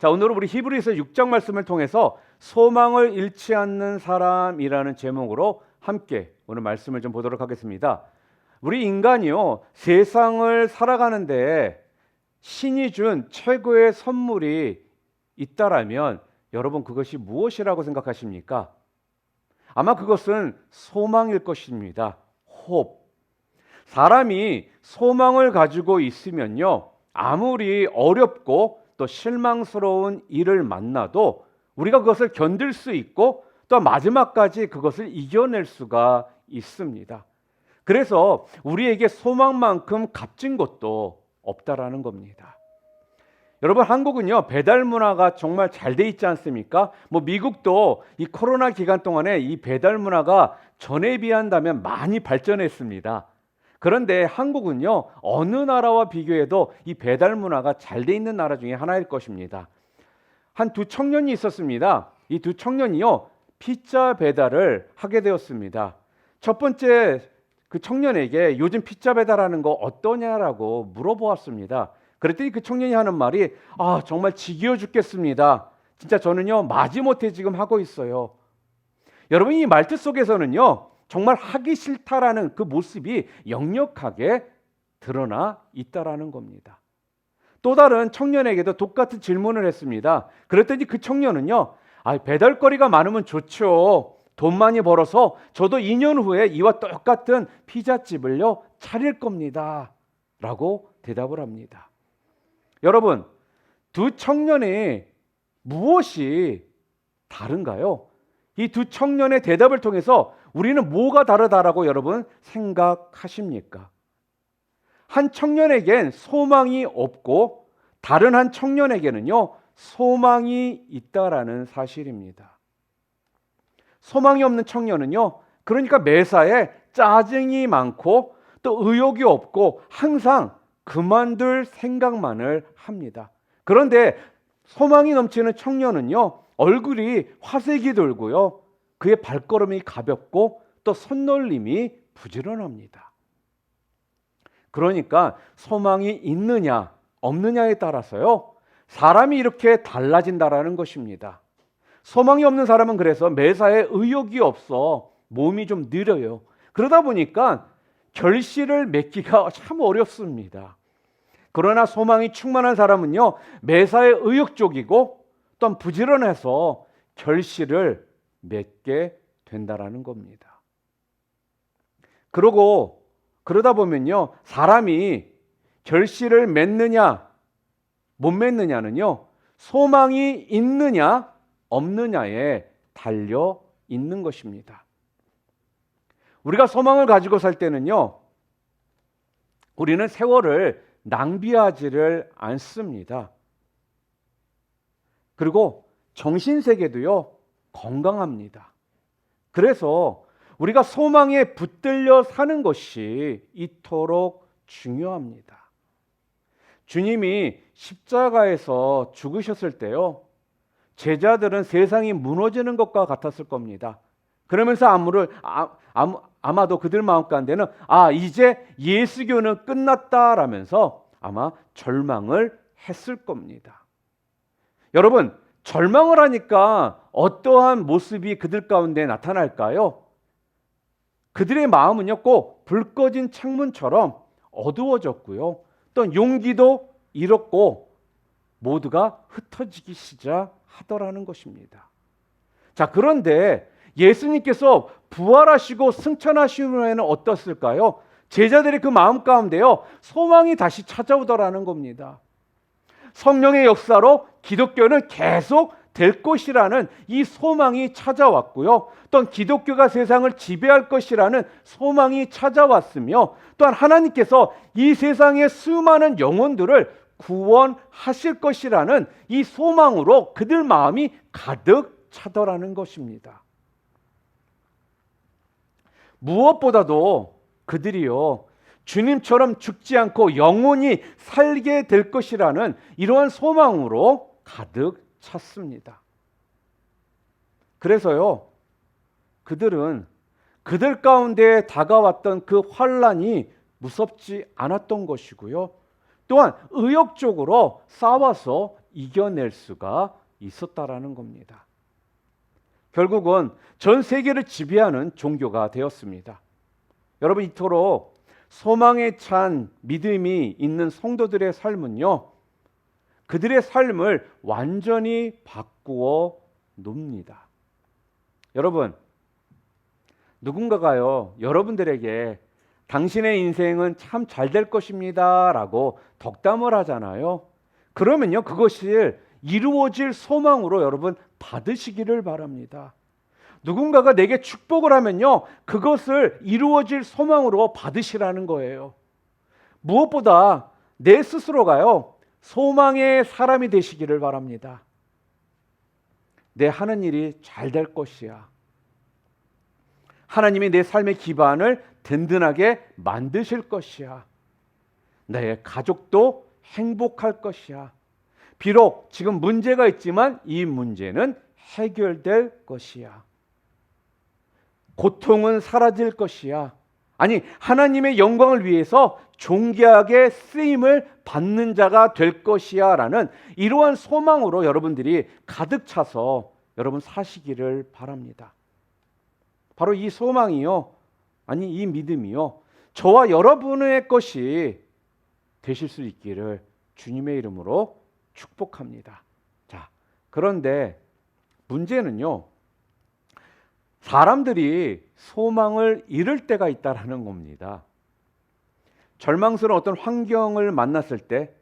자, 오늘은 우리 히브리서 6장 말씀을 통해서 소망을 잃지 않는 사람이라는 제목으로 함께 오늘 말씀을 좀 보도록 하겠습니다. 우리 인간이요, 세상을 살아가는데 신이 준 최고의 선물이 있다라면 여러분 그것이 무엇이라고 생각하십니까? 아마 그것은 소망일 것입니다. 호흡. 사람이 소망을 가지고 있으면요, 아무리 어렵고 또 실망스러운 일을 만나도 우리가 그것을 견딜 수 있고 또 마지막까지 그것을 이겨낼 수가 있습니다. 그래서 우리에게 소망만큼 값진 것도 없다라는 겁니다. 여러분, 한국은요, 배달 문화가 정말 잘 돼 있지 않습니까? 미국도 이 코로나 기간 동안에 이 배달 문화가 전에 비한다면 많이 발전했습니다. 그런데 한국은요, 어느 나라와 비교해도 이 배달 문화가 잘 돼 있는 나라 중에 하나일 것입니다. 한 두 청년이 있었습니다. 이 두 청년이요, 피자 배달을 하게 되었습니다. 첫 번째 그 청년에게 요즘 피자 배달하는 거 어떠냐라고 물어보았습니다. 그랬더니 그 청년이 하는 말이 정말 지겨워 죽겠습니다. 진짜 저는요, 마지못해 지금 하고 있어요. 여러분, 이 말투 속에서는요, 정말 하기 싫다라는 그 모습이 역력하게 드러나 있다라는 겁니다. 또 다른 청년에게도 똑같은 질문을 했습니다. 그랬더니 그 청년은요, 배달거리가 많으면 좋죠. 돈 많이 벌어서 저도 2년 후에 이와 똑같은 피자집을요, 차릴 겁니다. 라고 대답을 합니다. 여러분, 두 청년의 무엇이 다른가요? 이 두 청년의 대답을 통해서 우리는 뭐가 다르다라고 여러분 생각하십니까? 한 청년에겐 소망이 없고 다른 한 청년에게는요, 소망이 있다라는 사실입니다. 소망이 없는 청년은요, 그러니까 매사에 짜증이 많고 또 의욕이 없고 항상 그만둘 생각만을 합니다. 그런데 소망이 넘치는 청년은요, 얼굴이 화색이 돌고요, 그의 발걸음이 가볍고 또 손놀림이 부지런합니다. 그러니까 소망이 있느냐 없느냐에 따라서요, 사람이 이렇게 달라진다라는 것입니다. 소망이 없는 사람은 그래서 매사에 의욕이 없어 몸이 좀 느려요. 그러다 보니까 결실을 맺기가 참 어렵습니다. 그러나 소망이 충만한 사람은요, 매사에 의욕적이고 또한 부지런해서 결실을 맺게 된다라는 겁니다. 그러다 보면요, 사람이 결실을 맺느냐 못 맺느냐는요, 소망이 있느냐 없느냐에 달려 있는 것입니다. 우리가 소망을 가지고 살 때는요, 우리는 세월을 낭비하지를 않습니다. 그리고 정신세계도요, 건강합니다. 그래서 우리가 소망에 붙들려 사는 것이 이토록 중요합니다. 주님이 십자가에서 죽으셨을 때요, 제자들은 세상이 무너지는 것과 같았을 겁니다. 그러면서 아마도 그들 마음 가운데는 이제 예수교는 끝났다라면서 아마 절망을 했을 겁니다. 여러분, 절망을 하니까 어떠한 모습이 그들 가운데 나타날까요? 그들의 마음은요, 꼭 불 꺼진 창문처럼 어두워졌고요, 또 용기도 잃었고 모두가 흩어지기 시작하더라는 것입니다. 자, 그런데 예수님께서 부활하시고 승천하신 후에는 어떻을까요? 제자들의 그 마음 가운데요, 소망이 다시 찾아오더라는 겁니다. 성령의 역사로 기독교는 계속 될 것이라는 이 소망이 찾아왔고요, 또한 기독교가 세상을 지배할 것이라는 소망이 찾아왔으며, 또한 하나님께서 이 세상의 수많은 영혼들을 구원하실 것이라는 이 소망으로 그들 마음이 가득 차더라는 것입니다. 무엇보다도 그들이요, 주님처럼 죽지 않고 영원히 살게 될 것이라는 이러한 소망으로 가득 찼습니다. 그래서요, 그들은 그들 가운데 다가왔던 그 환난이 무섭지 않았던 것이고요, 또한 의욕적으로 싸워서 이겨낼 수가 있었다라는 겁니다. 결국은 전 세계를 지배하는 종교가 되었습니다. 여러분, 이토록 소망에 찬 믿음이 있는 성도들의 삶은요, 그들의 삶을 완전히 바꾸어 놓습니다. 여러분, 누군가가요, 여러분들에게 당신의 인생은 참 잘 될 것입니다 라고 덕담을 하잖아요. 그러면요, 그것을 이루어질 소망으로 여러분 받으시기를 바랍니다. 누군가가 내게 축복을 하면요, 그것을 이루어질 소망으로 받으시라는 거예요. 무엇보다 내 스스로가요, 소망의 사람이 되시기를 바랍니다. 내 하는 일이 잘 될 것이야. 하나님이 내 삶의 기반을 든든하게 만드실 것이야. 내 가족도 행복할 것이야. 비록 지금 문제가 있지만 이 문제는 해결될 것이야. 고통은 사라질 것이야. 아니, 하나님의 영광을 위해서 존귀하게 쓰임을 받는 자가 될 것이야 라는 이러한 소망으로 여러분들이 가득 차서 여러분 사시기를 바랍니다. 바로 이 소망이요, 아니 이 믿음이요, 저와 여러분의 것이 되실 수 있기를 주님의 이름으로 축복합니다. 자, 그런데 문제는요, 사람들이 소망을 잃을 때가 있다라는 겁니다. 절망스러운 어떤 환경을 만났을 때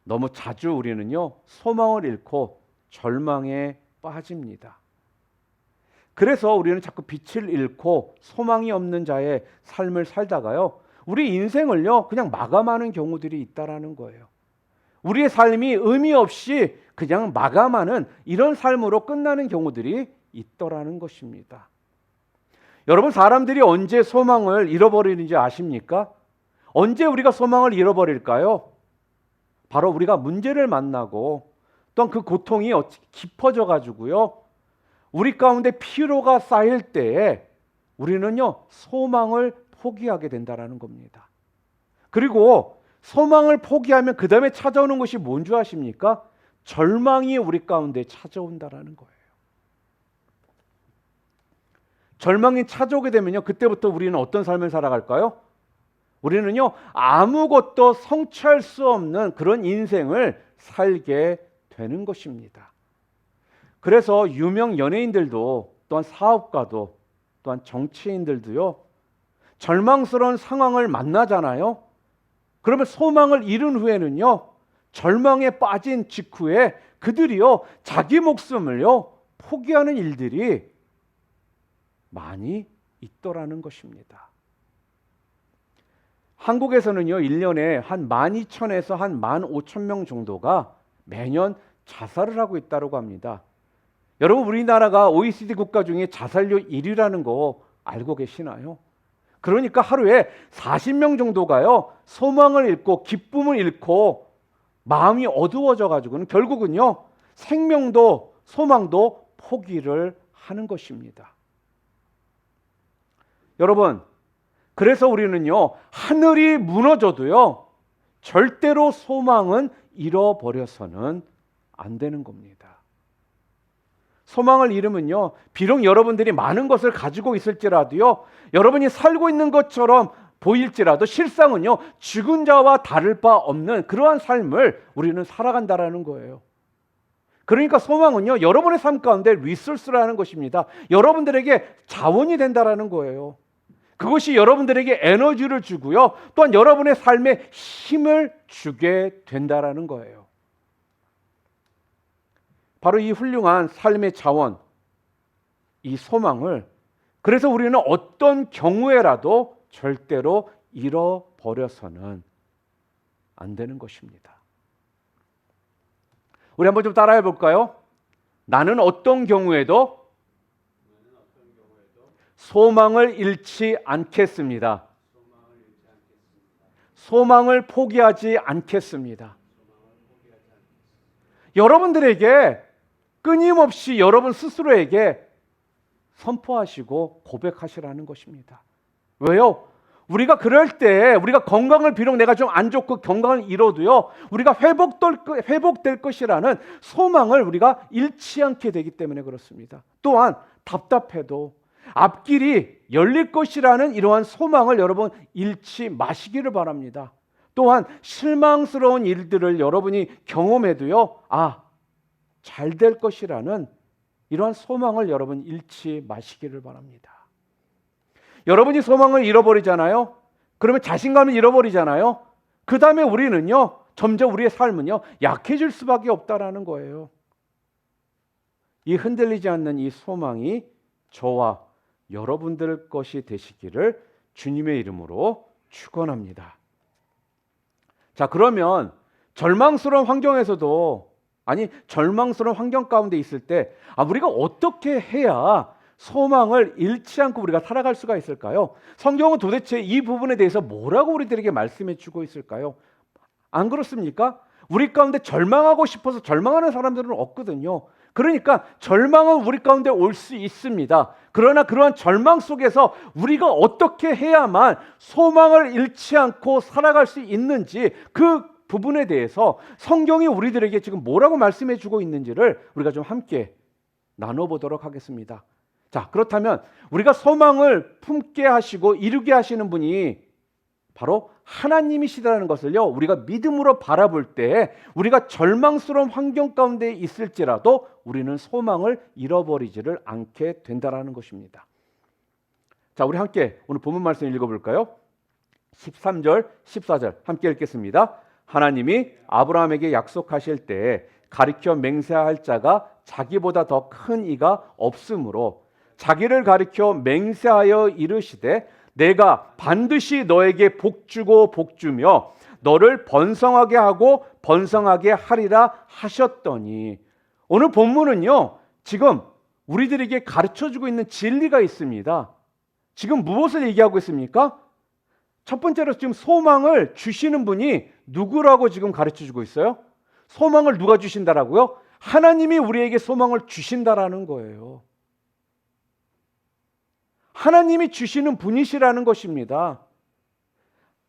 너무 자주 우리는요, 소망을 잃고 절망에 빠집니다. 그래서 우리는 자꾸 빛을 잃고 소망이 없는 자의 삶을 살다가요, 우리 인생을요, 그냥 마감하는 경우들이 있다라는 거예요. 우리의 삶이 의미 없이 그냥 마감하는 이런 삶으로 끝나는 경우들이 있더라는 것입니다. 여러분, 사람들이 언제 소망을 잃어버리는지 아십니까? 언제 우리가 소망을 잃어버릴까요? 바로 우리가 문제를 만나고 또한 그 고통이 깊어져 가지고요, 우리 가운데 피로가 쌓일 때에 우리는요, 소망을 포기하게 된다라는 겁니다. 그리고 소망을 포기하면 그 다음에 찾아오는 것이 뭔 줄 아십니까? 절망이 우리 가운데 찾아온다라는 거예요. 절망이 찾아오게 되면요, 그때부터 우리는 어떤 삶을 살아갈까요? 우리는요, 아무것도 성취할 수 없는 그런 인생을 살게 되는 것입니다. 그래서 유명 연예인들도, 또한 사업가도, 또한 정치인들도요, 절망스러운 상황을 만나잖아요. 그러면 소망을 잃은 후에는요, 절망에 빠진 직후에 그들이요, 자기 목숨을요, 포기하는 일들이 많이 있더라는 것입니다. 한국에서는요, 1년에 한 12,000에서 한 15,000명 정도가 매년 자살을 하고 있다고 합니다. 여러분, 우리나라가 OECD 국가 중에 자살률 1위라는 거 알고 계시나요? 그러니까 하루에 40명 정도가요, 소망을 잃고 기쁨을 잃고 마음이 어두워져 가지고는 결국은요, 생명도 소망도 포기를 하는 것입니다. 여러분, 그래서 우리는요, 하늘이 무너져도요, 절대로 소망은 잃어버려서는 안 되는 겁니다. 소망을 잃으면요, 비록 여러분들이 많은 것을 가지고 있을지라도요, 여러분이 살고 있는 것처럼 보일지라도 실상은요, 죽은 자와 다를 바 없는 그러한 삶을 우리는 살아간다라는 거예요. 그러니까 소망은요, 여러분의 삶 가운데 리소스라는 것입니다. 여러분들에게 자원이 된다라는 거예요. 그것이 여러분들에게 에너지를 주고요, 또한 여러분의 삶에 힘을 주게 된다라는 거예요. 바로 이 훌륭한 삶의 자원, 이 소망을, 그래서 우리는 어떤 경우에라도 절대로 잃어버려서는 안 되는 것입니다. 우리 한번 좀 따라해 볼까요? 나는 어떤 경우에도 소망을 잃지 않겠습니다. 소망을 포기하지 않겠습니다. 여러분들에게 끊임없이 여러분 스스로에게 선포하시고 고백하시라는 것입니다. 왜요? 우리가 그럴 때 우리가 건강을 비록 내가 좀 안 좋고 건강을 잃어도요, 우리가 회복될 것이라는 소망을 우리가 잃지 않게 되기 때문에 그렇습니다. 또한 답답해도 앞길이 열릴 것이라는 이러한 소망을 여러분 잃지 마시기를 바랍니다. 또한 실망스러운 일들을 여러분이 경험해도요, 잘 될 것이라는 이러한 소망을 여러분 잃지 마시기를 바랍니다. 여러분이 소망을 잃어버리잖아요. 그러면 자신감을 잃어버리잖아요. 그 다음에 우리는요, 점점 우리의 삶은요, 약해질 수밖에 없다라는 거예요. 이 흔들리지 않는 이 소망이 저와 여러분들 것이 되시기를 주님의 이름으로 축원합니다. 자, 그러면 절망스러운 환경에서도, 절망스러운 환경 가운데 있을 때 우리가 어떻게 해야 소망을 잃지 않고 우리가 살아갈 수가 있을까요? 성경은 도대체 이 부분에 대해서 뭐라고 우리들에게 말씀해 주고 있을까요? 안 그렇습니까? 우리 가운데 절망하고 싶어서 절망하는 사람들은 없거든요. 그러니까 절망은 우리 가운데 올 수 있습니다. 그러나 그러한 절망 속에서 우리가 어떻게 해야만 소망을 잃지 않고 살아갈 수 있는지, 그 부분에 대해서 성경이 우리들에게 지금 뭐라고 말씀해 주고 있는지를 우리가 좀 함께 나눠보도록 하겠습니다. 자, 그렇다면 우리가 소망을 품게 하시고 이루게 하시는 분이 바로 하나님이시다는 것을요, 우리가 믿음으로 바라볼 때 우리가 절망스러운 환경 가운데 있을지라도 우리는 소망을 잃어버리지를 않게 된다는 것입니다. 자, 우리 함께 오늘 본문 말씀 읽어볼까요? 13절, 14절 함께 읽겠습니다. 하나님이 아브라함에게 약속하실 때 가리켜 맹세할 자가 자기보다 더 큰 이가 없으므로 자기를 가리켜 맹세하여 이르시되 내가 반드시 너에게 복주고 복주며 너를 번성하게 하고 번성하게 하리라 하셨더니, 오늘 본문은요, 지금 우리들에게 가르쳐주고 있는 진리가 있습니다. 지금 무엇을 얘기하고 있습니까? 첫 번째로 지금 소망을 주시는 분이 누구라고 지금 가르쳐주고 있어요? 소망을 누가 주신다라고요? 하나님이 우리에게 소망을 주신다라는 거예요. 하나님이 주시는 분이시라는 것입니다.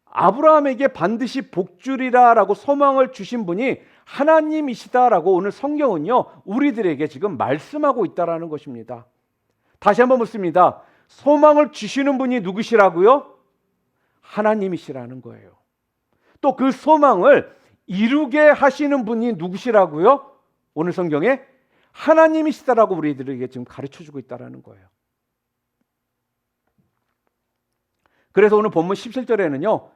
아브라함에게 반드시 복주리라라고 소망을 주신 분이 하나님이시다라고 오늘 성경은요, 우리들에게 지금 말씀하고 있다라는 것입니다. 다시 한번 묻습니다. 소망을 주시는 분이 누구시라고요? 하나님이시라는 거예요. 또 그 소망을 이루게 하시는 분이 누구시라고요? 오늘 성경에 하나님이시다라고 우리들에게 지금 가르쳐주고 있다라는 거예요. 그래서 오늘 본문 17절에는요,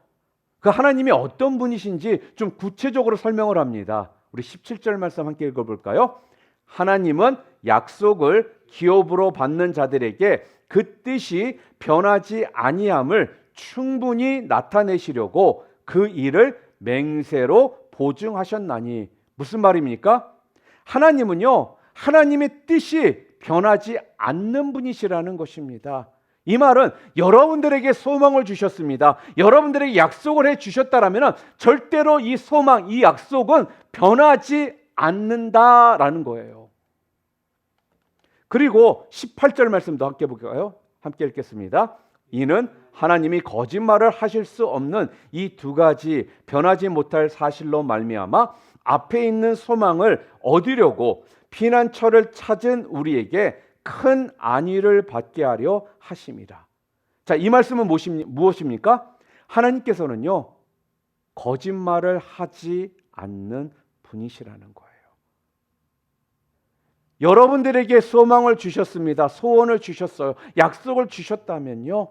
그 하나님이 어떤 분이신지 좀 구체적으로 설명을 합니다. 우리 17절 말씀 함께 읽어볼까요? 하나님은 약속을 기업으로 받는 자들에게 그 뜻이 변하지 아니함을 충분히 나타내시려고 그 일을 맹세로 보증하셨나니. 무슨 말입니까? 하나님은요, 하나님의 뜻이 변하지 않는 분이시라는 것입니다. 이 말은 여러분들에게 소망을 주셨습니다. 여러분들에게 약속을 해 주셨다라면 절대로 이 소망, 이 약속은 변하지 않는다라는 거예요. 그리고 18절 말씀도 함께 볼까요? 함께 읽겠습니다. 이는 하나님이 거짓말을 하실 수 없는 이 두 가지 변하지 못할 사실로 말미암아 앞에 있는 소망을 얻으려고 피난처를 찾은 우리에게 큰 안위를 받게 하려 하심이라. 자, 이 말씀은 무엇입니까? 하나님께서는요, 거짓말을 하지 않는 분이시라는 거예요. 여러분들에게 소망을 주셨습니다. 소원을 주셨어요. 약속을 주셨다면요,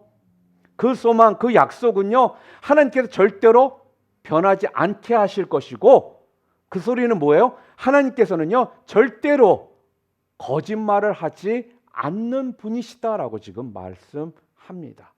그 소망, 그 약속은요, 하나님께서 절대로 변하지 않게 하실 것이고, 그 소리는 뭐예요? 하나님께서는요, 절대로 거짓말을 하지 않는 분이시다라고 지금 말씀합니다.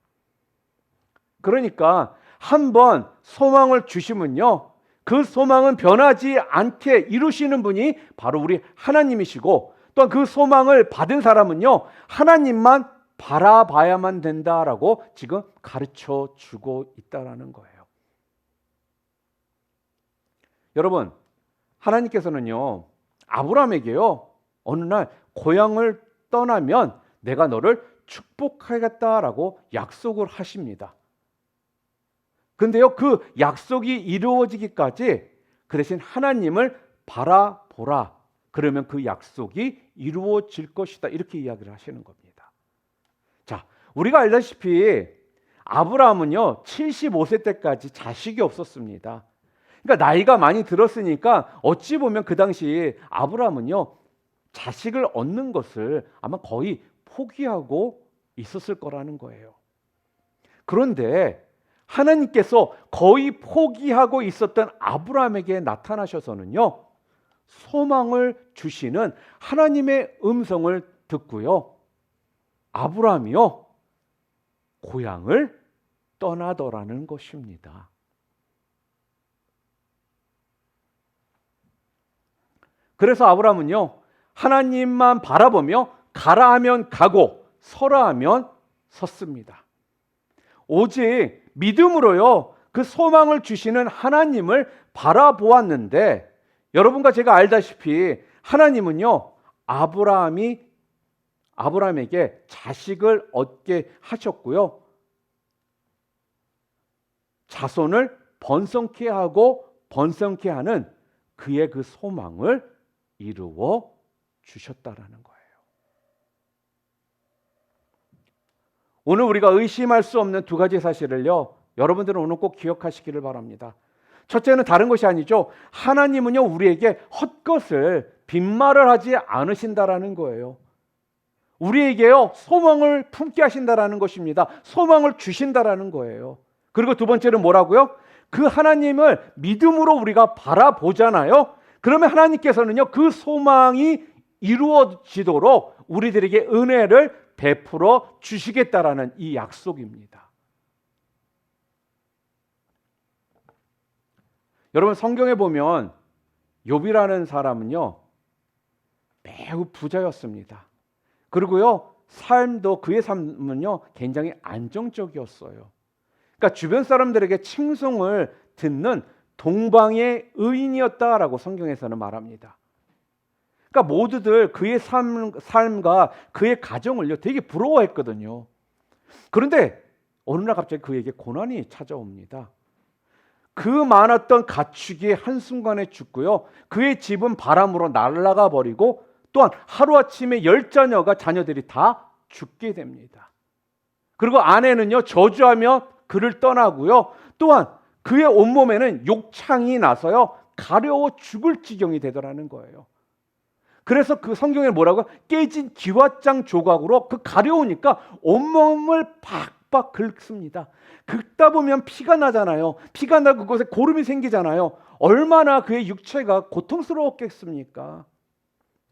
그러니까 한번 소망을 주시면요, 그 소망은 변하지 않게 이루시는 분이 바로 우리 하나님이시고, 또한 그 소망을 받은 사람은요, 하나님만 바라봐야만 된다라고 지금 가르쳐 주고 있다라는 거예요. 여러분, 하나님께서는요, 아브라함에게요, 어느 날 고향을 떠나면 내가 너를 축복하겠다라고 약속을 하십니다. 근데요, 그 약속이 이루어지기까지 그 대신 하나님을 바라보라. 그러면 그 약속이 이루어질 것이다. 이렇게 이야기를 하시는 겁니다. 자, 우리가 알다시피 아브라함은요 75세 때까지 자식이 없었습니다. 그러니까 나이가 많이 들었으니까 어찌 보면 그 당시 아브라함은요 자식을 얻는 것을 아마 거의 포기하고 있었을 거라는 거예요. 그런데 하나님께서 거의 포기하고 있었던 아브라함에게 나타나셔서는요 소망을 주시는 하나님의 음성을 듣고요 아브라함이요 고향을 떠나더라는 것입니다. 그래서 아브라함은요 하나님만 바라보며 가라 하면 가고 서라 하면 섰습니다. 오직 믿음으로요 그 소망을 주시는 하나님을 바라보았는데, 여러분과 제가 알다시피 하나님은요 아브라함에게 자식을 얻게 하셨고요 자손을 번성케 하고 번성케 하는 그의 그 소망을 이루어 주셨다라는 거예요. 오늘 우리가 의심할 수 없는 두 가지 사실을요 여러분들은 오늘 꼭 기억하시기를 바랍니다. 첫째는 다른 것이 아니죠. 하나님은요 우리에게 헛것을 빈말을 하지 않으신다라는 거예요. 우리에게요 소망을 품게 하신다라는 것입니다. 소망을 주신다라는 거예요. 그리고 두 번째는 뭐라고요? 그 하나님을 믿음으로 우리가 바라보잖아요. 그러면 하나님께서는요 그 소망이 이루어지도록 우리들에게 은혜를 베풀어 주시겠다라는 이 약속입니다. 여러분 성경에 보면 욥이라는 사람은요 매우 부자였습니다. 그리고요 삶도 그의 삶은요 굉장히 안정적이었어요. 그러니까 주변 사람들에게 칭송을 듣는 동방의 의인이었다라고 성경에서는 말합니다. 그러니까 모두들 그의 삶과 그의 가정을요 되게 부러워했거든요. 그런데 어느 날 갑자기 그에게 고난이 찾아옵니다. 그 많았던 가축이 한순간에 죽고요 그의 집은 바람으로 날아가 버리고 또한 하루아침에 10자녀들이 다 죽게 됩니다. 그리고 아내는요 저주하며 그를 떠나고요 또한 그의 온몸에는 욕창이 나서요 가려워 죽을 지경이 되더라는 거예요. 그래서 그 성경에 뭐라고 깨진 기와장 조각으로 그 가려우니까 온몸을 박박 긁습니다. 긁다 보면 피가 나잖아요. 피가 나고 그곳에 고름이 생기잖아요. 얼마나 그의 육체가 고통스러웠겠습니까?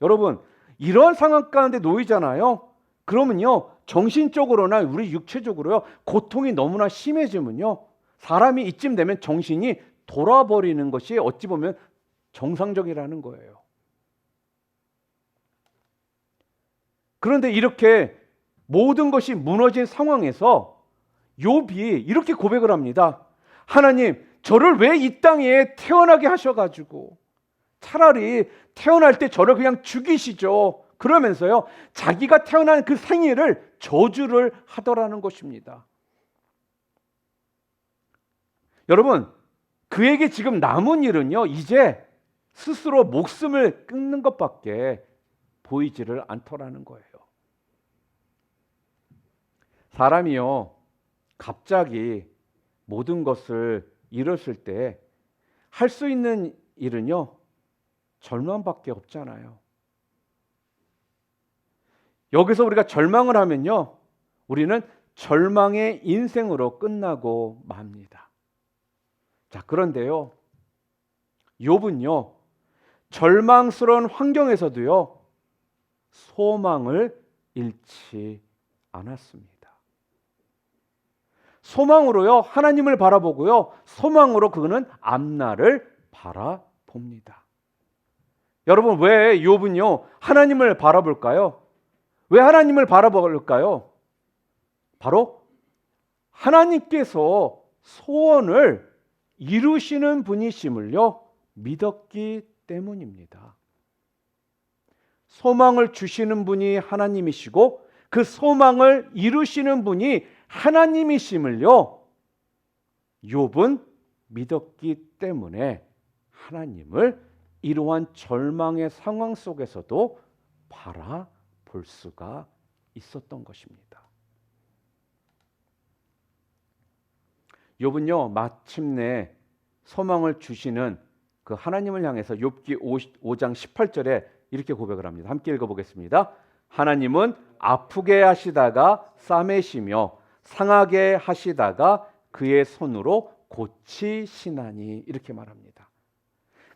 여러분 이런 상황 가운데 놓이잖아요. 그러면요 정신적으로나 우리 육체적으로요 고통이 너무나 심해지면요 사람이 이쯤 되면 정신이 돌아버리는 것이 어찌 보면 정상적이라는 거예요. 그런데 이렇게 모든 것이 무너진 상황에서 욥이 이렇게 고백을 합니다. 하나님 저를 왜 이 땅에 태어나게 하셔가지고 차라리 태어날 때 저를 그냥 죽이시죠. 그러면서요 자기가 태어난 그 생일을 저주를 하더라는 것입니다. 여러분 그에게 지금 남은 일은요 이제 스스로 목숨을 끊는 것밖에 보이지를 않더라는 거예요. 사람이요 갑자기 모든 것을 잃었을 때 할 수 있는 일은요 절망밖에 없잖아요. 여기서 우리가 절망을 하면요 우리는 절망의 인생으로 끝나고 맙니다. 자, 그런데요 욥은요 절망스러운 환경에서도요 소망을 잃지 않았습니다. 소망으로요 하나님을 바라보고요 소망으로 그는 앞날을 바라봅니다. 여러분 왜 욥은요 하나님을 바라볼까요? 왜 하나님을 바라볼까요? 바로 하나님께서 소원을 이루시는 분이심을요 믿었기 때문입니다. 소망을 주시는 분이 하나님이시고 그 소망을 이루시는 분이 하나님이심을요 욥은 믿었기 때문에 하나님을 이러한 절망의 상황 속에서도 바라볼 수가 있었던 것입니다. 욥은요, 마침내 소망을 주시는 그 하나님을 향해서 욥기 5장 18절에 이렇게 고백을 합니다. 함께 읽어보겠습니다. 하나님은 아프게 하시다가 싸매시며 상하게 하시다가 그의 손으로 고치시나니, 이렇게 말합니다.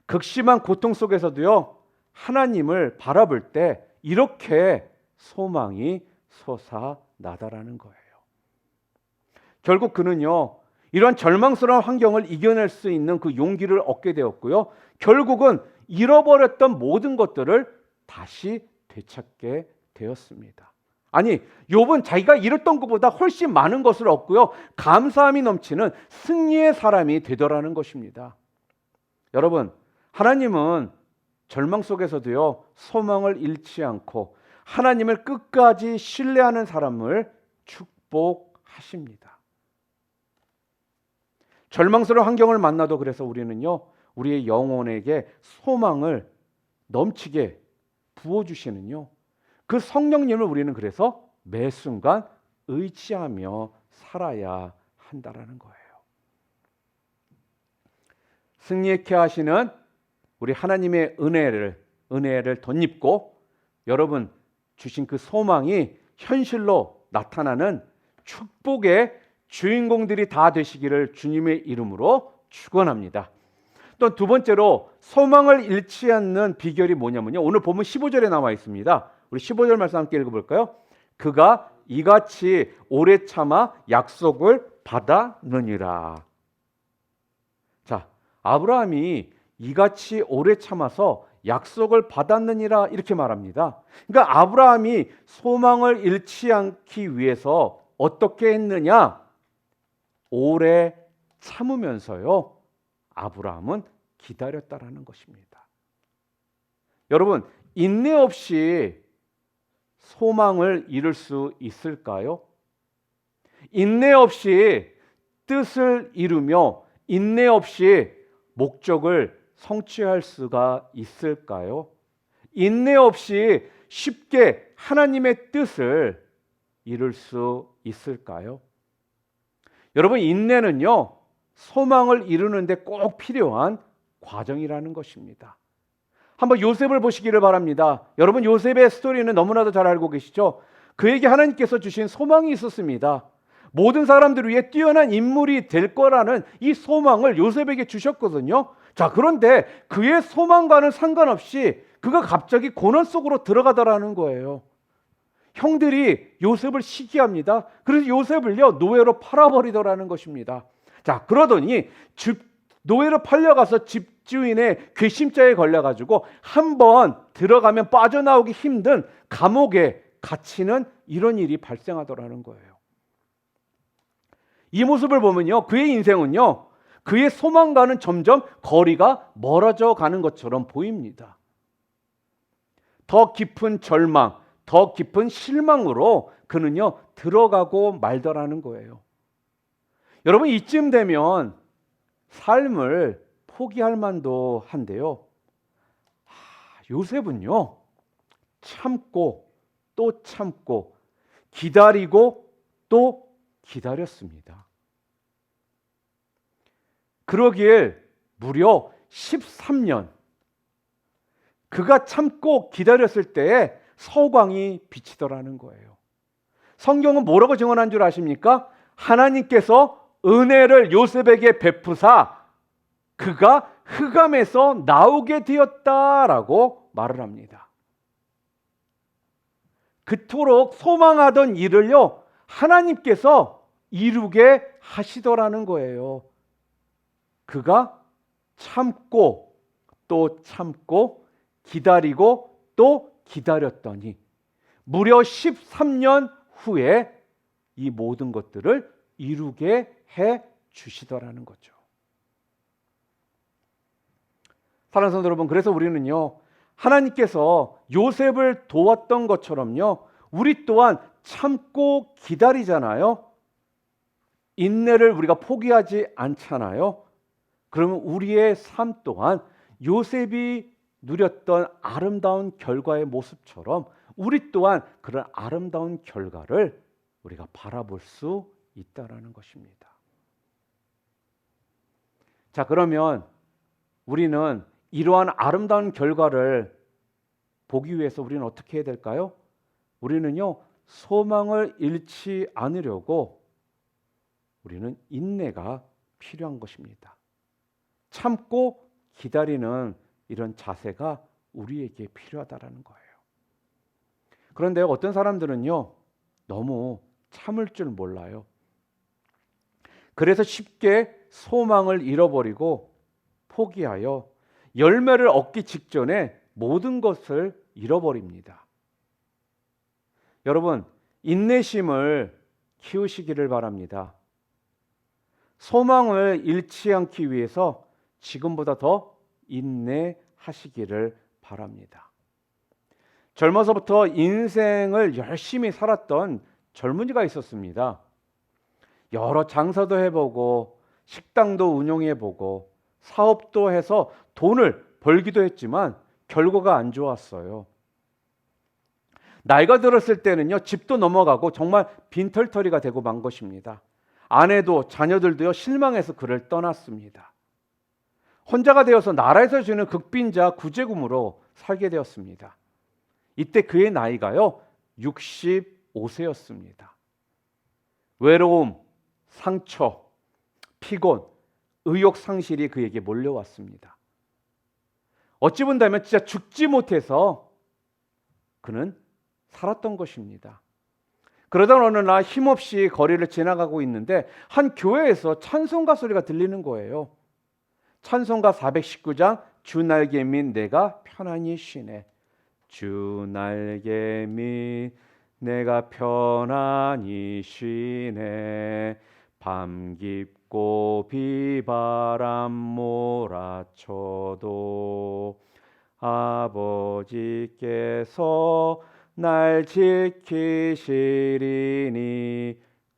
극심한 고통 속에서도요, 하나님을 바라볼 때 이렇게 소망이 솟아나다라는 거예요. 결국 그는요, 이러한 절망스러운 환경을 이겨낼 수 있는 그 용기를 얻게 되었고요, 결국은 잃어버렸던 모든 것들을 다시 되찾게 되었습니다. 아니, 욥은 자기가 잃었던 것보다 훨씬 많은 것을 얻고요, 감사함이 넘치는 승리의 사람이 되더라는 것입니다. 여러분, 하나님은 절망 속에서도요, 소망을 잃지 않고 하나님을 끝까지 신뢰하는 사람을 축복하십니다. 절망스러운 환경을 만나도 그래서 우리는요, 우리의 영혼에게 소망을 넘치게 부어주시는요, 그 성령님을 우리는 그래서 매 순간 의지하며 살아야 한다라는 거예요. 승리케 하시는 우리 하나님의 은혜를 덧입고 여러분 주신 그 소망이 현실로 나타나는 축복의 주인공들이 다 되시기를 주님의 이름으로 축원합니다. 또 두 번째로 소망을 잃지 않는 비결이 뭐냐면요, 오늘 본문 15절에 나와 있습니다. 우리 15절 말씀 함께 읽어볼까요? 그가 이같이 오래 참아 약속을 받았느니라. 자, 아브라함이 이같이 오래 참아서 약속을 받았느니라, 이렇게 말합니다. 그러니까 아브라함이 소망을 잃지 않기 위해서 어떻게 했느냐? 오래 참으면서요, 아브라함은 기다렸다라는 것입니다. 여러분, 인내 없이 소망을 이룰 수 있을까요? 인내 없이 뜻을 이루며 인내 없이 목적을 성취할 수가 있을까요? 인내 없이 쉽게 하나님의 뜻을 이룰 수 있을까요? 여러분, 인내는요, 소망을 이루는데 꼭 필요한 과정이라는 것입니다. 한번 요셉을 보시기를 바랍니다. 여러분, 요셉의 스토리는 너무나도 잘 알고 계시죠? 그에게 하나님께서 주신 소망이 있었습니다. 모든 사람들 위해 뛰어난 인물이 될 거라는 이 소망을 요셉에게 주셨거든요. 자, 그런데 그의 소망과는 상관없이 그가 갑자기 고난 속으로 들어가더라는 거예요. 형들이 요셉을 시기합니다. 그래서 요셉을요, 노예로 팔아버리더라는 것입니다. 자, 그러더니 노예로 팔려가서 집주인의 괘씸죄에 걸려가지고 한번 들어가면 빠져나오기 힘든 감옥에 갇히는 이런 일이 발생하더라는 거예요. 이 모습을 보면요, 그의 인생은요, 그의 소망과는 점점 거리가 멀어져 가는 것처럼 보입니다. 더 깊은 절망, 더 깊은 실망으로 그는요, 들어가고 말더라는 거예요. 여러분, 이쯤 되면 삶을 포기할 만도 한데요, 요셉은요, 참고 또 참고 기다리고 또 기다렸습니다. 그러길 무려 13년 그가 참고 기다렸을 때에 서광이 비치더라는 거예요. 성경은 뭐라고 증언한 줄 아십니까? 하나님께서 은혜를 요셉에게 베푸사 그가 흑암에서 나오게 되었다라고 말을 합니다. 그토록 소망하던 일을요, 하나님께서 이루게 하시더라는 거예요. 그가 참고 또 참고 기다리고 또 기다렸더니 무려 13년 후에 이 모든 것들을 이루게 해 주시더라는 거죠. 사랑하는 성도 여러분, 그래서 우리는요, 하나님께서 요셉을 도왔던 것처럼요, 우리 또한 참고 기다리잖아요. 인내를 우리가 포기하지 않잖아요. 그러면 우리의 삶 또한 요셉이 누렸던 아름다운 결과의 모습처럼 우리 또한 그런 아름다운 결과를 우리가 바라볼 수 있다라는 것입니다. 자, 그러면 우리는 이러한 아름다운 결과를 보기 위해서 우리는 어떻게 해야 될까요? 우리는요, 소망을 잃지 않으려고 우리는 인내가 필요한 것입니다. 참고 기다리는 이런 자세가 우리에게 필요하다라는 거예요. 그런데 어떤 사람들은요, 너무 참을 줄 몰라요. 그래서 쉽게 소망을 잃어버리고 포기하여 열매를 얻기 직전에 모든 것을 잃어버립니다. 여러분, 인내심을 키우시기를 바랍니다. 소망을 잃지 않기 위해서 지금보다 더 인내하시기를 바랍니다. 젊어서부터 인생을 열심히 살았던 젊은이가 있었습니다. 여러 장사도 해보고 식당도 운영해보고 사업도 해서 돈을 벌기도 했지만 결과가 안 좋았어요. 나이가 들었을 때는요, 집도 넘어가고 정말 빈털터리가 되고 만 것입니다. 아내도 자녀들도요, 실망해서 그를 떠났습니다. 혼자가 되어서 나라에서 주는 극빈자 구제금으로 살게 되었습니다. 이때 그의 나이가요, 65세였습니다. 외로움, 상처, 피곤, 의욕 상실이 그에게 몰려왔습니다. 어찌 본다면 진짜 죽지 못해서 그는 살았던 것입니다. 그러던 어느 날 힘없이 거리를 지나가고 있는데 한 교회에서 찬송가 소리가 들리는 거예요. 찬송가 419장 주 날개 및 내가 편안히 쉬네. 주 날개 및 내가 편안히 쉬네. 밤 깊고 비바람 몰아쳐도 아버지께서 날 지키시리니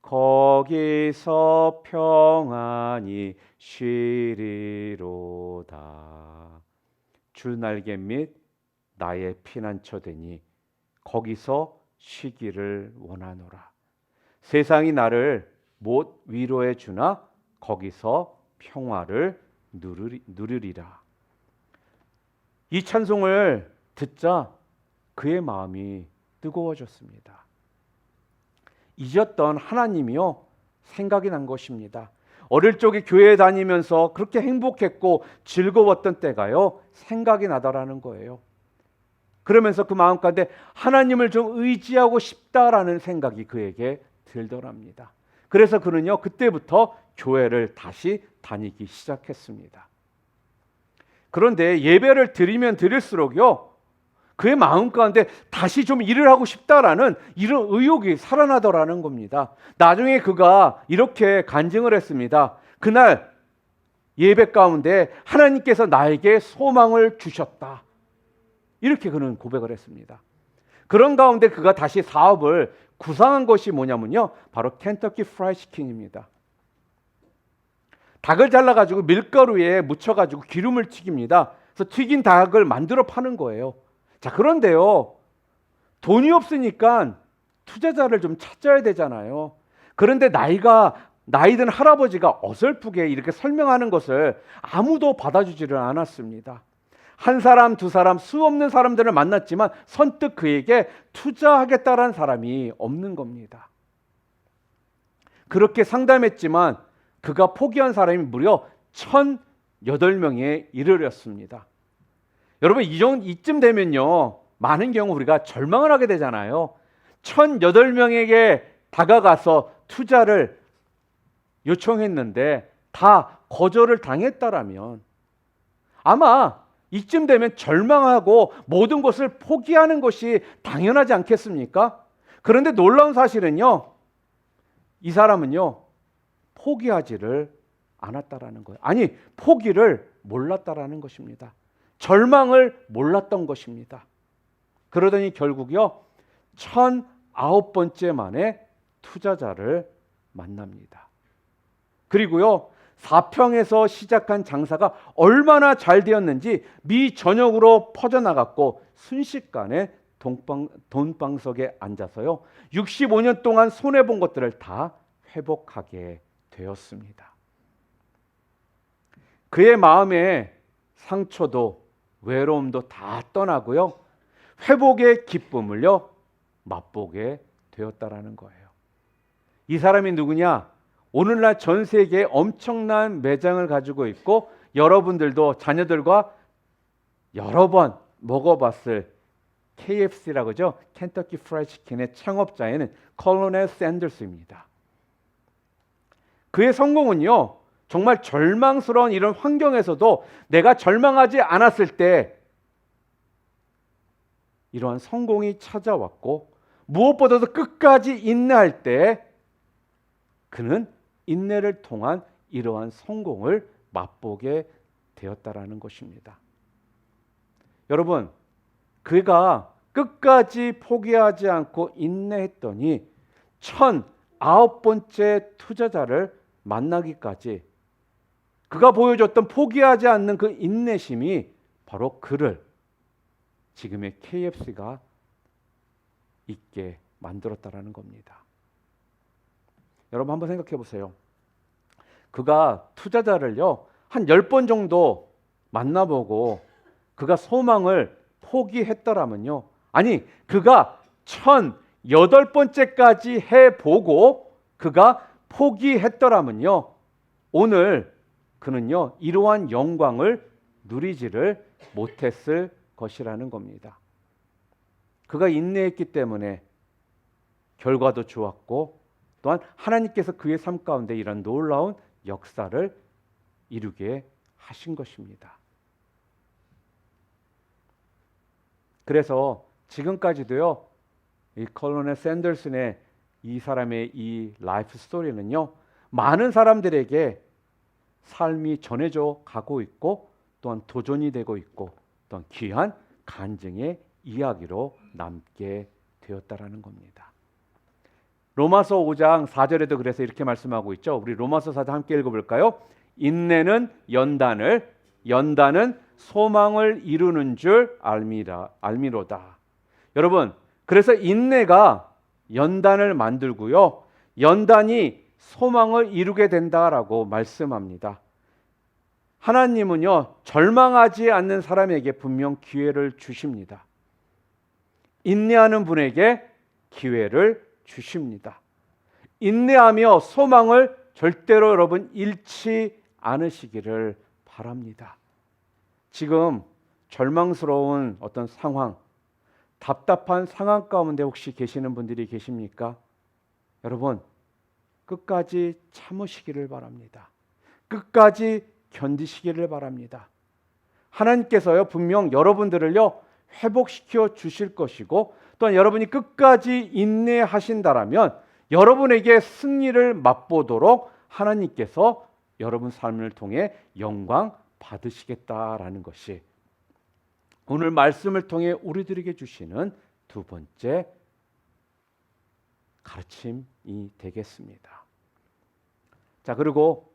거기서 평안히 쉬리로다. 주 날개 및 나의 피난처 되니 거기서 쉬기를 원하노라. 세상이 나를 못 위로해 주나 거기서 평화를 누르리라. 이 찬송을 듣자 그의 마음이 뜨거워졌습니다. 잊었던 하나님이요, 생각이 난 것입니다. 어릴 적에 교회에 다니면서 그렇게 행복했고 즐거웠던 때가요, 생각이 나더라는 거예요. 그러면서 그 마음 가운데 하나님을 좀 의지하고 싶다라는 생각이 그에게 들더랍니다. 그래서 그는요, 그때부터 교회를 다시 다니기 시작했습니다. 그런데 예배를 드리면 드릴수록요, 그의 마음 가운데 다시 좀 일을 하고 싶다라는 이런 의욕이 살아나더라는 겁니다. 나중에 그가 이렇게 간증을 했습니다. 그날 예배 가운데 하나님께서 나에게 소망을 주셨다. 이렇게 그는 고백을 했습니다. 그런 가운데 그가 다시 사업을 구상한 것이 뭐냐면요, 바로 켄터키 프라이 치킨입니다. 닭을 잘라가지고 밀가루에 묻혀가지고 기름을 튀깁니다. 그래서 튀긴 닭을 만들어 파는 거예요. 자, 그런데요, 돈이 없으니까 투자자를 좀 찾아야 되잖아요. 그런데 나이든 할아버지가 어설프게 이렇게 설명하는 것을 아무도 받아주지를 않았습니다. 한 사람, 두 사람, 수 없는 사람들을 만났지만 선뜻 그에게 투자하겠다라는 사람이 없는 겁니다. 그렇게 상담했지만 그가 포기한 사람이 무려 1,008명에 이르렀습니다. 여러분, 이쯤 되면요, 많은 경우 우리가 절망을 하게 되잖아요. 1,008명에게 다가가서 투자를 요청했는데 다 거절을 당했다라면 아마 이쯤 되면 절망하고 모든 것을 포기하는 것이 당연하지 않겠습니까? 그런데 놀라운 사실은요, 이 사람은요, 포기하지를 않았다라는 거예요. 아니, 포기를 몰랐다라는 것입니다. 절망을 몰랐던 것입니다. 그러더니 결국요, 1,009번째 만에 투자자를 만납니다. 그리고요, 4평에서 시작한 장사가 얼마나 잘 되었는지 미 전역으로 퍼져나갔고 순식간에 돈방석에 앉아서요, 65년 동안 손해본 것들을 다 회복하게 되었습니다. 그의 마음에 상처도 외로움도 다 떠나고요, 회복의 기쁨을요 맛보게 되었다라는 거예요. 이 사람이 누구냐? 오늘날 전 세계에 엄청난 매장을 가지고 있고 여러분들도 자녀들과 여러 번 먹어봤을 KFC라고 하죠. 켄터키 프라이드 치킨의 창업자에는 콜로넬 샌더스입니다. 그의 성공은요, 정말 절망스러운 이런 환경에서도 내가 절망하지 않았을 때 이러한 성공이 찾아왔고, 무엇보다도 끝까지 인내할 때 그는 인내를 통한 이러한 성공을 맛보게 되었다라는 것입니다. 여러분, 그가 끝까지 포기하지 않고 인내했더니 1009번째 투자자를 만나기까지 그가 보여줬던 포기하지 않는 그 인내심이 바로 그를 지금의 KFC가 있게 만들었다라는 겁니다. 여러분 한번 생각해 보세요. 그가 투자자를요 한 10번 정도 만나보고 그가 소망을 포기했더라면요, 아니 그가 1008번째까지 해보고 그가 포기했더라면요, 오늘 그는요 이러한 영광을 누리지를 못했을 것이라는 겁니다. 그가 인내했기 때문에 결과도 좋았고, 또한 하나님께서 그의 삶 가운데 이런 놀라운 역사를 이루게 하신 것입니다. 그래서 지금까지도요, 이 콜로넬 샌더슨의 이 사람의 이 라이프 스토리는요, 많은 사람들에게 삶이 전해져 가고 있고, 또한 도전이 되고 있고, 또한 귀한 간증의 이야기로 남게 되었다라는 겁니다. 로마서 5장 4절에도 그래서 이렇게 말씀하고 있죠. 우리 로마서 4장 함께 읽어볼까요? 인내는 연단을, 연단은 소망을 이루는 줄 알미로다. 여러분, 그래서 인내가 연단을 만들고요, 연단이 소망을 이루게 된다라고 말씀합니다. 하나님은요 절망하지 않는 사람에게 분명 기회를 주십니다. 인내하는 분에게 기회를 주십니다. 인내하며 소망을 절대로 여러분 잃지 않으시기를 바랍니다. 지금 절망스러운 어떤 상황, 답답한 상황 가운데 혹시 계시는 분들이 계십니까? 여러분, 끝까지 참으시기를 바랍니다. 끝까지 견디시기를 바랍니다. 하나님께서요 분명 여러분들을요 회복시켜 주실 것이고, 또한 여러분이 끝까지 인내하신다라면 여러분에게 승리를 맛보도록 하나님께서 여러분 삶을 통해 영광 받으시겠다라는 것이 오늘 말씀을 통해 우리들에게 주시는 두 번째 가르침이 되겠습니다. 자, 그리고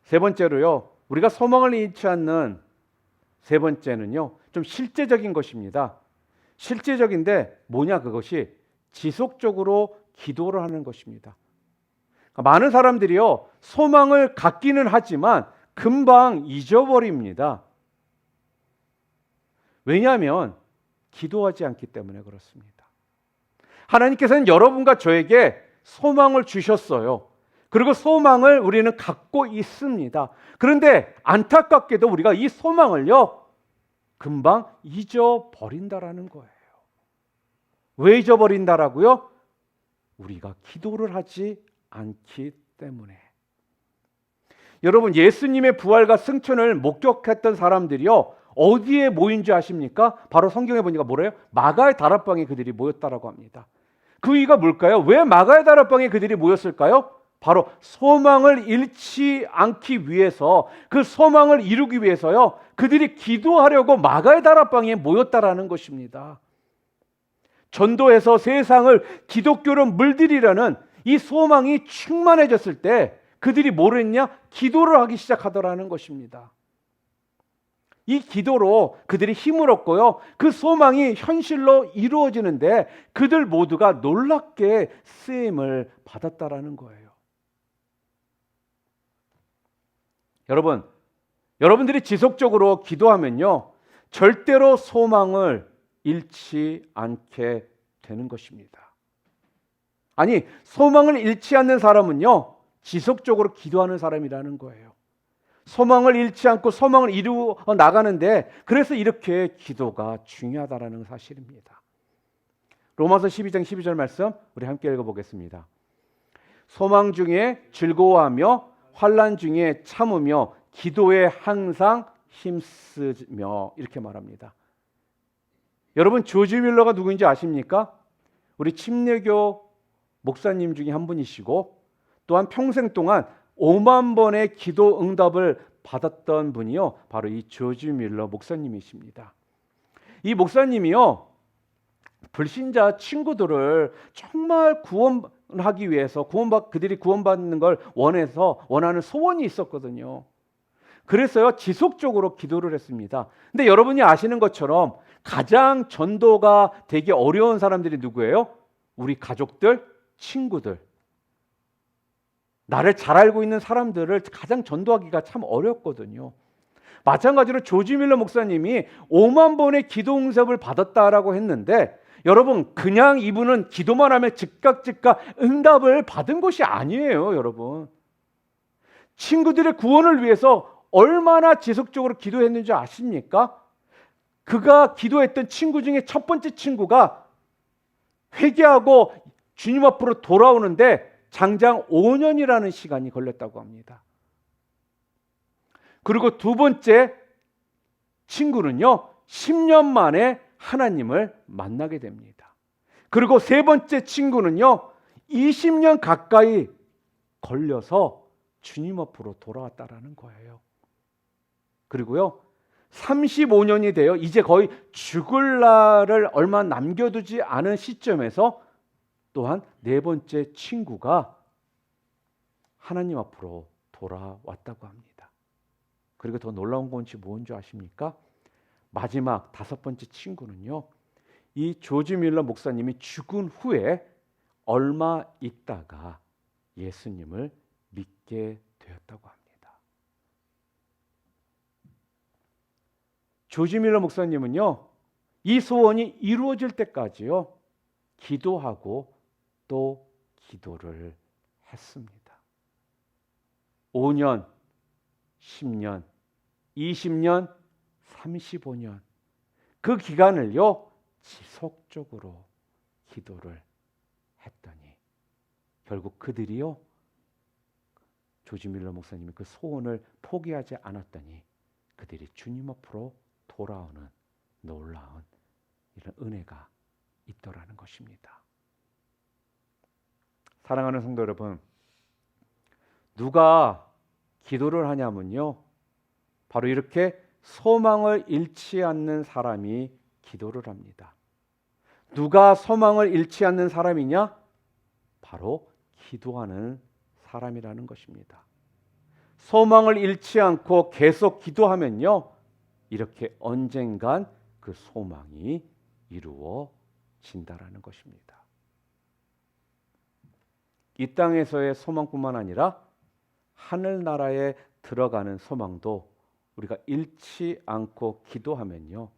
세 번째로요, 우리가 소망을 잃지 않는 세 번째는요 좀 실제적인 것입니다. 실제적인데 뭐냐, 그것이 지속적으로 기도를 하는 것입니다. 많은 사람들이요 소망을 갖기는 하지만 금방 잊어버립니다. 왜냐하면 기도하지 않기 때문에 그렇습니다. 하나님께서는 여러분과 저에게 소망을 주셨어요. 그리고 소망을 우리는 갖고 있습니다. 그런데 안타깝게도 우리가 이 소망을요 금방 잊어버린다라는 거예요. 왜 잊어버린다라고요? 우리가 기도를 하지 않기 때문에. 여러분, 예수님의 부활과 승천을 목격했던 사람들이요 어디에 모인 줄 아십니까? 바로 성경에 보니까 뭐래요? 마가의 다락방에 그들이 모였다라고 합니다. 그 이유가 뭘까요? 왜 마가의 다락방에 그들이 모였을까요? 바로 소망을 잃지 않기 위해서, 그 소망을 이루기 위해서요 그들이 기도하려고 마가의 다락방에 모였다라는 것입니다. 전도해서 세상을 기독교로 물들이려는 이 소망이 충만해졌을 때 그들이 뭘 했냐? 기도를 하기 시작하더라는 것입니다. 이 기도로 그들이 힘을 얻고요. 그 소망이 현실로 이루어지는데 그들 모두가 놀랍게 쓰임을 받았다라는 거예요. 여러분들이 지속적으로 기도하면요. 절대로 소망을 잃지 않게 되는 것입니다. 아니, 소망을 잃지 않는 사람은요. 지속적으로 기도하는 사람이라는 거예요. 소망을 잃지 않고 소망을 이루어 나가는데 그래서 이렇게 기도가 중요하다라는 사실입니다. 로마서 12장 12절 말씀 우리 함께 읽어보겠습니다. 소망 중에 즐거워하며 환난 중에 참으며 기도에 항상 힘쓰며 이렇게 말합니다. 여러분 조지 밀러가 누구인지 아십니까? 우리 침례교 목사님 중에 한 분이시고 또한 평생 동안 5만 번의 기도 응답을 받았던 분이요. 바로 이 조지 밀러 목사님이십니다. 이 목사님이요. 불신자 친구들을 정말 구원하기 위해서 그들이 구원받는 걸 원하는 소원이 있었거든요. 그래서요. 지속적으로 기도를 했습니다. 근데 여러분이 아시는 것처럼 가장 전도가 되기 어려운 사람들이 누구예요? 우리 가족들, 친구들. 나를 잘 알고 있는 사람들을 가장 전도하기가 참 어렵거든요. 마찬가지로 조지 밀러 목사님이 5만 번의 기도 응답을 받았다라고 했는데 여러분 그냥 이분은 기도만 하면 즉각 응답을 받은 것이 아니에요. 여러분 친구들의 구원을 위해서 얼마나 지속적으로 기도했는지 아십니까? 그가 기도했던 친구 중에 첫 번째 친구가 회개하고 주님 앞으로 돌아오는데 장장 5년이라는 시간이 걸렸다고 합니다. 그리고 두 번째 친구는요 10년 만에 하나님을 만나게 됩니다. 그리고 세 번째 친구는요 20년 가까이 걸려서 주님 앞으로 돌아왔다라는 거예요. 그리고요 35년이 되어 이제 거의 죽을 날을 얼마 남겨두지 않은 시점에서 또한 네 번째 친구가 하나님 앞으로 돌아왔다고 합니다. 그리고 더 놀라운 건지 뭔지 아십니까? 마지막 다섯 번째 친구는요. 이 조지 밀러 목사님이 죽은 후에 얼마 있다가 예수님을 믿게 되었다고 합니다. 조지 밀러 목사님은요. 이 소원이 이루어질 때까지요. 기도하고 또 기도를 했습니다. 5년, 10년, 20년, 35년 그 기간을요 지속적으로 기도를 했더니 결국 그들이요 조지 밀러 목사님이 그 소원을 포기하지 않았더니 그들이 주님 앞으로 돌아오는 놀라운 이런 은혜가 있더라는 것입니다. 사랑하는 성도 여러분, 누가 기도를 하냐면요 바로 이렇게 소망을 잃지 않는 사람이 기도를 합니다. 누가 소망을 잃지 않는 사람이냐? 바로 기도하는 사람이라는 것입니다. 소망을 잃지 않고 계속 기도하면요 이렇게 언젠간 그 소망이 이루어진다라는 것입니다. 이 땅에서의 소망뿐만 아니라 하늘나라에 들어가는 소망도 우리가 잃지 않고 기도하면요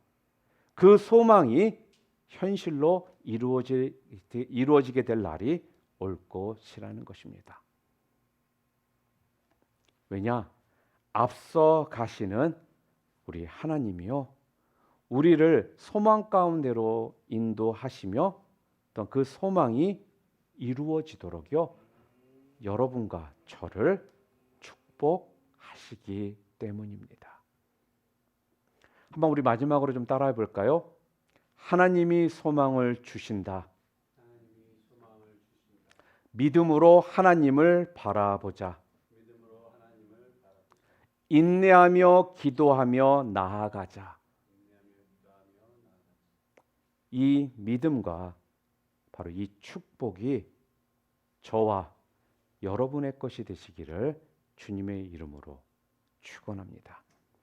그 소망이 현실로 이루어지게 될 날이 올 것이라는 것입니다. 왜냐? 앞서 가시는 우리 하나님이요 우리를 소망 가운데로 인도하시며 또 그 소망이 이루어지도록요 여러분과 저를 축복하시기 때문입니다. 한번 우리 마지막으로 좀 따라해 볼까요? 하나님이 소망을 주신다. 믿음으로 하나님을 바라보자. 인내하며 기도하며 나아가자. 이 믿음과 바로 이 축복이 저와 여러분의 것이 되시기를 주님의 이름으로 축원합니다.